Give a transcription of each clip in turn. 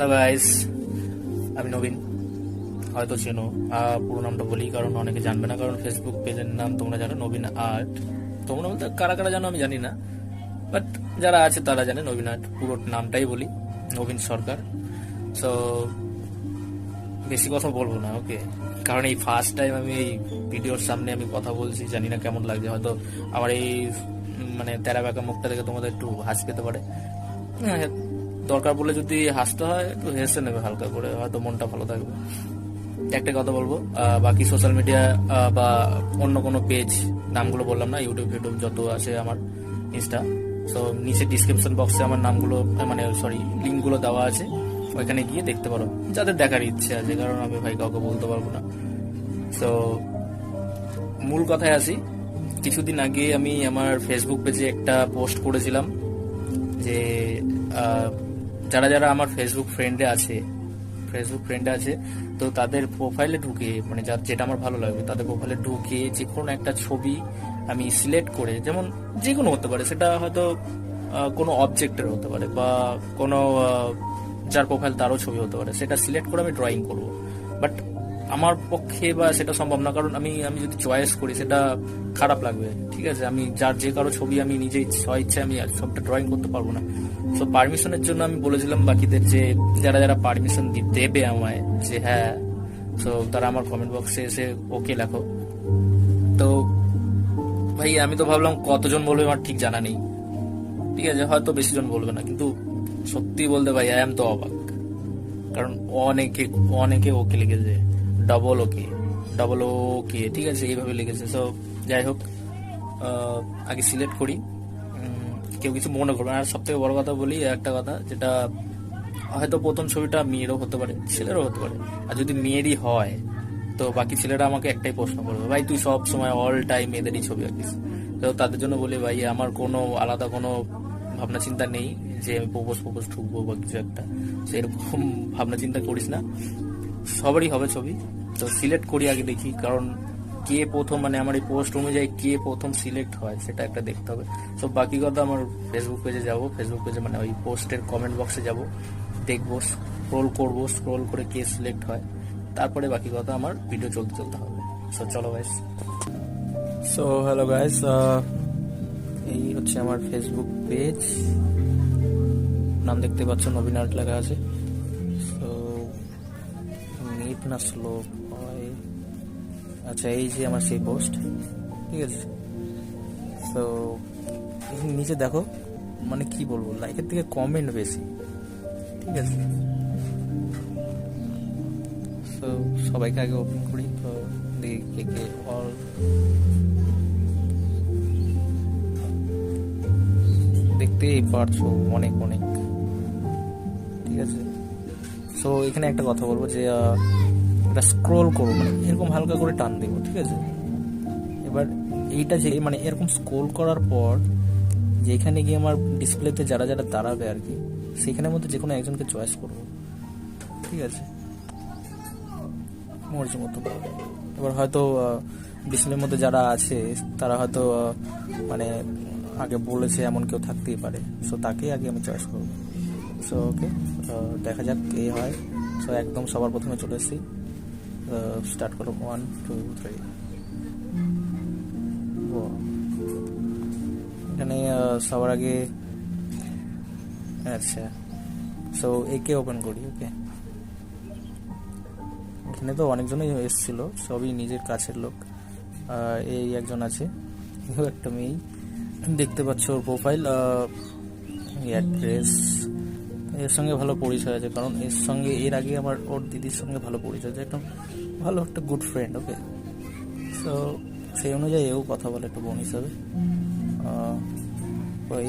Hello guys, আমি নবীন। হয়তো চেনো, পুরো নামটা বলি কারণ অনেকে জানবে না, কারণ ফেসবুক পেজের নাম তোমরা জানো নবীন আর্ট। তোমরা বলতে কারা কারা জানো আমি জানি না, বাট যারা আছে তারা জানে নবীন আর্ট। পুরো নামটাই বলি, নবীন সরকার। সো বেশি কথা বলবো না, ওকে? কারণ এই ফার্স্ট টাইম আমি এই ভিডিওর সামনে আমি কথা বলছি, জানি না কেমন লাগছে। হয়তো আমার এই মানে তেরা বেঁকা মুখটা দেখে তোমাদের একটু হাসি পেতে পারে। হ্যাঁ, দরকার পড়লে যদি হাসতে হয় একটু হেসে নেবে হালকা করে, হয়তো মনটা ভালো থাকবে। একটা কথা বলবো, বাকি সোশ্যাল মিডিয়া বা অন্য কোনো পেজ, নামগুলো বললাম না, ইউটিউব যত আছে আমার, ইনস্টা, সো নিচে ডিসক্রিপশন বক্সে আমার নামগুলো মানে লিঙ্কগুলো দেওয়া আছে, ওইখানে গিয়ে দেখতে পারো যাদের দেখার ইচ্ছে আছে, কারণ আমি ভাই কাউকে বলতে পারবো না। সো মূল কথায় আসি। কিছুদিন আগে আমি আমার ফেসবুক পেজে একটা পোস্ট করেছিলাম যে যারা যারা আমার ফেসবুক ফ্রেন্ডে আছে তো তাদের প্রোফাইলে ঢুকে, মানে যেটা আমার ভালো লাগবে তাদের প্রোফাইলে ঢুকে যে কোনো একটা ছবি আমি সিলেক্ট করে, যেমন যে কোনো হতে পারে, সেটা হয়তো কোনো অবজেক্টের হতে পারে বা কোনো যার প্রোফাইল তারও ছবি হতে পারে, সেটা সিলেক্ট করে আমি ড্রয়িং করব। বাট আমার পক্ষে বা সেটা সম্ভব না, কারণ আমি যদি চয়েস করি সেটা খারাপ লাগবে, ঠিক আছে? আমি যে কারো ছবি আমি নিজেই ইচ্ছে আমি সবটা ড্রয়িং করতে পারবো না। সো পারমিশনের জন্য আমি বলেছিলাম বাকিদের যে যারা যারা পারমিশন দেবে আমায়, যে হ্যাঁ, সো তারা আমার কমেন্ট বক্সে এসে ওকে লেখো। তো ভাই আমি তো ভাবলাম কতজন বলবে আমার ঠিক জানা নেই, ঠিক আছে, হয়তো বেশি জন বলবে না, কিন্তু সত্যি বলতে ভাই আই এম তো অবাক, কারণ অনেকে ওকে লিখেছে, ডাবল ওকে, ঠিক আছে, এইভাবে লিখেছে। সো যাই হোক, আগে সিলেক্ট করি, কেউ কিছু মনে করবে। আর সব থেকে বড় কথা বলি, একটা কথা, যেটা হয়তো প্রথম ছবিটা মেয়েরও হতে পারে, ছেলেরও হতে পারে। আর যদি মেয়েরই হয় তো বাকি ছেলেরা আমাকে একটাই প্রশ্ন করবে, ভাই তুই সব সময় অল টাইম মেয়েদেরই ছবি আঁকিস। তো তাদের জন্য বলি, ভাই আমার কোনো আলাদা কোনো ভাবনা চিন্তা নেই যে আমি প্রপোজ ঠুকবো বা কিছু একটা, সেরকম ভাবনা চিন্তা করিস না, সবারই হবে ছবি। তো সিলেক্ট করি আগে, দেখি কারণ কে প্রথম, মানে আমার এই পোস্ট অনুযায়ী কে প্রথম সিলেক্ট হয় সেটা একটা দেখতে হবে। সব বাকি কথা আমার ফেসবুক পেজে যাব, ফেসবুক পেজে মানে ওই পোস্টের কমেন্ট বক্সে যাব, দেখবো, স্ক্রোল করে কে সিলেক্ট হয়, তারপরে বাকি কথা আমার ভিডিও চলতে হবে। সো চলো গাইস। সো হ্যালো গাইস, এই হচ্ছে আমার ফেসবুক পেজ, নাম দেখতে পাচ্ছ নবীন আর্ট লেখা আছে। সো নেট না স্লো হয়, আচ্ছা এই যে আমার সেই পোস্ট, ঠিক আছে। তো নিচে দেখো, মানে কি বলবো, লাইকের থেকে কমেন্ট বেশি, ঠিক আছে। তো সবাইকে আগে ওপেন করি, তো দেখি কে অল, দেখতেই পারছো অনেক, ঠিক আছে। সো এখানে একটা কথা বলবো যে এটা স্ক্রোল করবো, মানে এরকম হালকা করে টান দেবো, ঠিক আছে। এবার এইটা যে মানে এরকম স্ক্রোল করার পর যেখানে গিয়ে আমার ডিসপ্লেতে যারা যারা দাঁড়াবে আর কি, সেখানের মধ্যে যে কোনো একজনকে চয়েস করবো, ঠিক আছে, মর্জি মতো। এবার হয়তো ডিসপ্লের মধ্যে যারা আছে তারা হয়তো মানে আগে বলেছে এমন কেউ থাকতেই পারে, সো তাকেই আগে আমি চয়েস করবো। সো ওকে, দেখা যাক কে হয়। সো একদম সবার প্রথমে চলে এসেছি, স্টার্ট করো, 1 2 3। এখানে সবার আগে, আচ্ছা, সো একে ওপেন করি, ওকে। এখানে তো অনেকজনই এসেছিল, সবই নিজের কাছের লোক। এই একজন আছে, একটা মেয়ে, দেখতে পাচ্ছ ওর প্রোফাইল, অ্যাড্রেস, এর সঙ্গে ভালো পরিচয় আছে, কারণ এর সঙ্গে এর আগে আমার ওর দিদির সঙ্গে ভালো পরিচয় আছে, একটা ভালো একটা গুড ফ্রেন্ড, ওকে। সো সেই অনুযায়ী এও কথা বলে একটা বোন হিসাবে।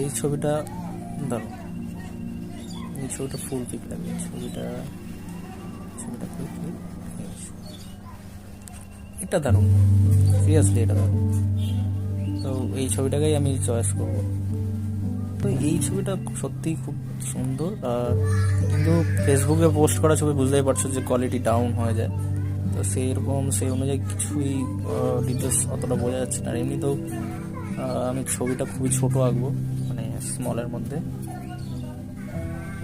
এই ছবিটা ধরো, এই ছবিটা ফুল পিক লাগবে, ছবিটা এটা দারুণ, সিরিয়াসলি এটা দারুণ। তো এই ছবিটাকেই আমি চয়েস করবো। তো এই ছবিটা সত্যিই খুব সুন্দর, কিন্তু ফেসবুকে পোস্ট করা ছবি বুঝতেই পারছো যে কোয়ালিটি ডাউন হয়ে যায়, তো সেই অনুযায়ী কিছুই ডিটেলস অতটা বোঝা যাচ্ছে না। এমনিতেও আমি ছবিটা খুবই ছোট আঁকবো, মানে স্মলের মধ্যে।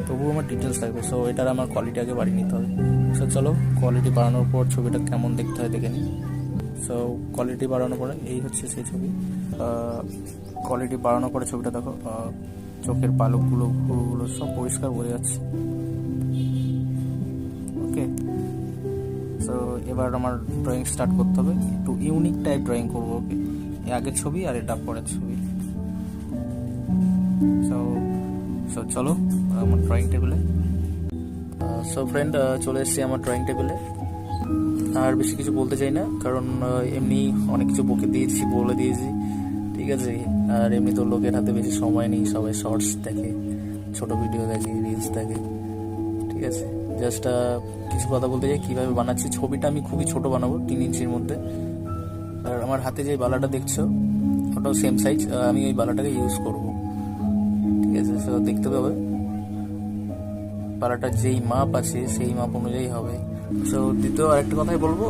তবুও আমার ডিটেলস থাকবে। সো এটার আমার কোয়ালিটি আগে বাড়িয়ে নিতে হবে। সো চলো কোয়ালিটি বাড়ানোর পর ছবিটা কেমন দেখতে হয় দেখে নিই। সো কোয়ালিটি বাড়ানোর পরে এই হচ্ছে সেই ছবি। কোয়ালিটি বাড়ানোর পরে ছবিটা দেখো, চোখের পালকগুলো ভুরুগুলো সব পরিষ্কার বোঝা যাচ্ছে। ওকে, সো এবার আমার ড্রয়িং স্টার্ট করতে হবে। একটু ইউনিক টাইপ ড্রয়িং করবো। ওকে, আগের ছবি আর এটা পরের ছবি। সো সো চলো আমার ড্রয়িং টেবিলে। সো ফ্রেন্ড, চলে এসেছি আমার ড্রয়িং টেবিলে। আর বেশি কিছু বলতে চাই না, কারণ এমনি অনেক কিছু বলে দিয়েছি, ঠিক আছে। আর এমনি তো লোকের হাতে বেশি সময় নেই, সবাই শর্টস দেখে, ছোট ভিডিও দেখে, রিলস দেখে, ঠিক আছে। জাস্ট কিছু কথা বলতে চাই কীভাবে বানাচ্ছি। ছবিটা আমি খুবই ছোট বানাবো, 3 ইঞ্চির মধ্যে। আর আমার হাতে যে বালাটা দেখছো ওটাও সেম সাইজ, আমি ওই বালাটাকে ইউজ করব, ঠিক আছে। সো দেখতে পাবে বালাটার যেই মাপ আছে সেই মাপ অনুযায়ী হবে। সো দ্বিতীয় আরেকটা কথাই বলবো,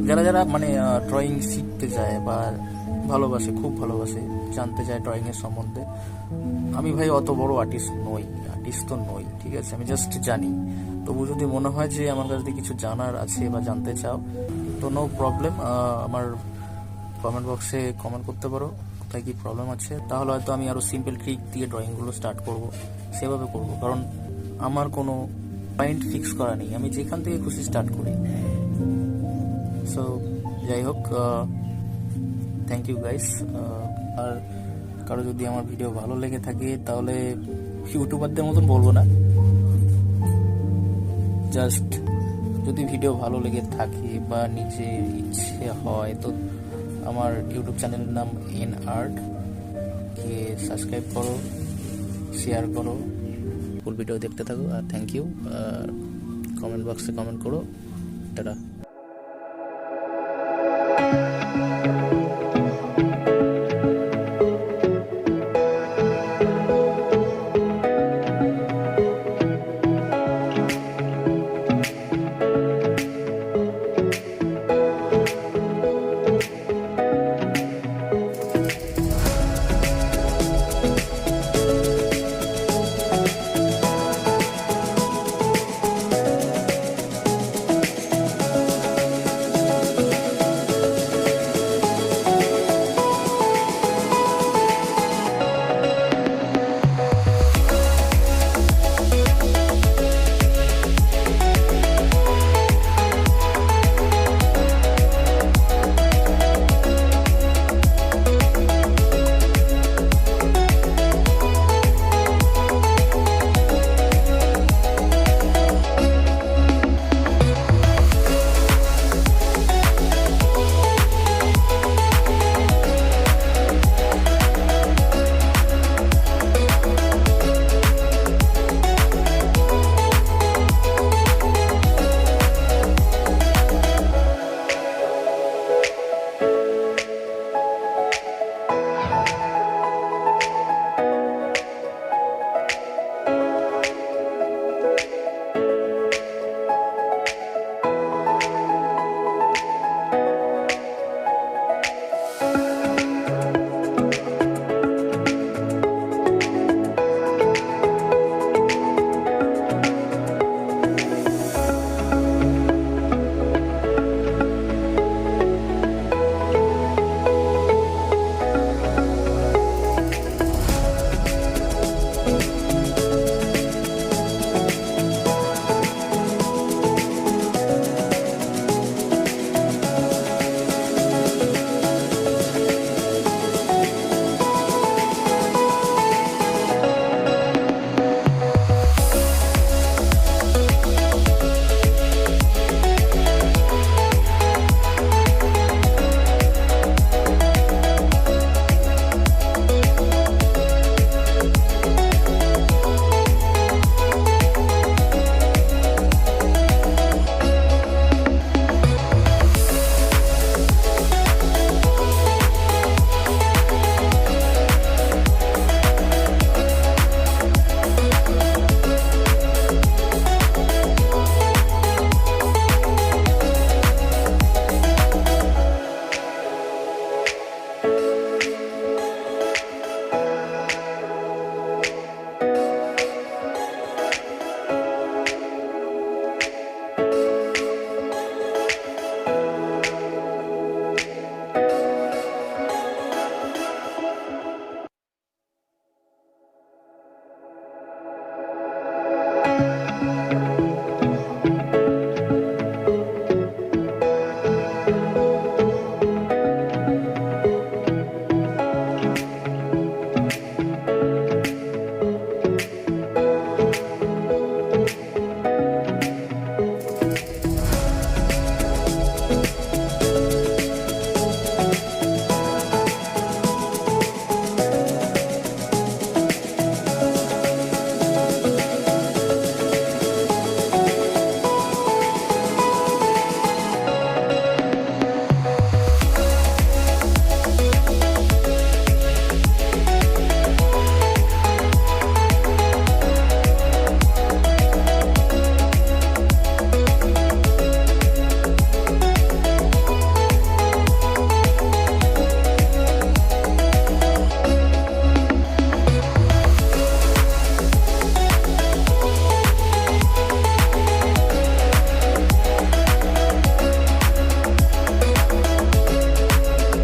যারা যারা মানে ড্রয়িং শিখতে চায় বা ভালোবাসে, খুব ভালোবাসে, জানতে চায় ড্রয়িংয়ের সম্বন্ধে, আমি ভাই অত বড় আর্টিস্ট তো নই, ঠিক আছে। আমি জাস্ট জানি। তবু যদি মনে হয় যে আমার কাছে কিছু জানার আছে বা জানতে চাও, তো নো প্রবলেম, আমার কমেন্ট বক্সে কমেন্ট করতে পারো কোথায় কী প্রবলেম আছে। তাহলে হয়তো আমি আরও সিম্পল ট্রিক দিয়ে ড্রয়িংগুলো স্টার্ট করব, সেভাবে করব। কারণ আমার কোনো পয়েন্ট ফিক্স করা নেই, আমি যেখান থেকে খুশি স্টার্ট করি। সো যাই হোক, থ্যাংক ইউ গাইস। আর কারো যদি আমার ভিডিও ভালো লেগে থাকে, তাহলে ইউটিউবারদের মতন বলবো না, জাস্ট যদি ভিডিও ভালো লেগে থাকে বা নিজের ইচ্ছে হয়, তো আমার ইউটিউব চ্যানেলের নাম Nart, কে সাবস্ক্রাইব করো, শেয়ার করো, ফুল ভিডিও দেখতে থাকো। আর থ্যাংক ইউ। কমেন্ট বক্সে কমেন্ট করো। টাটা।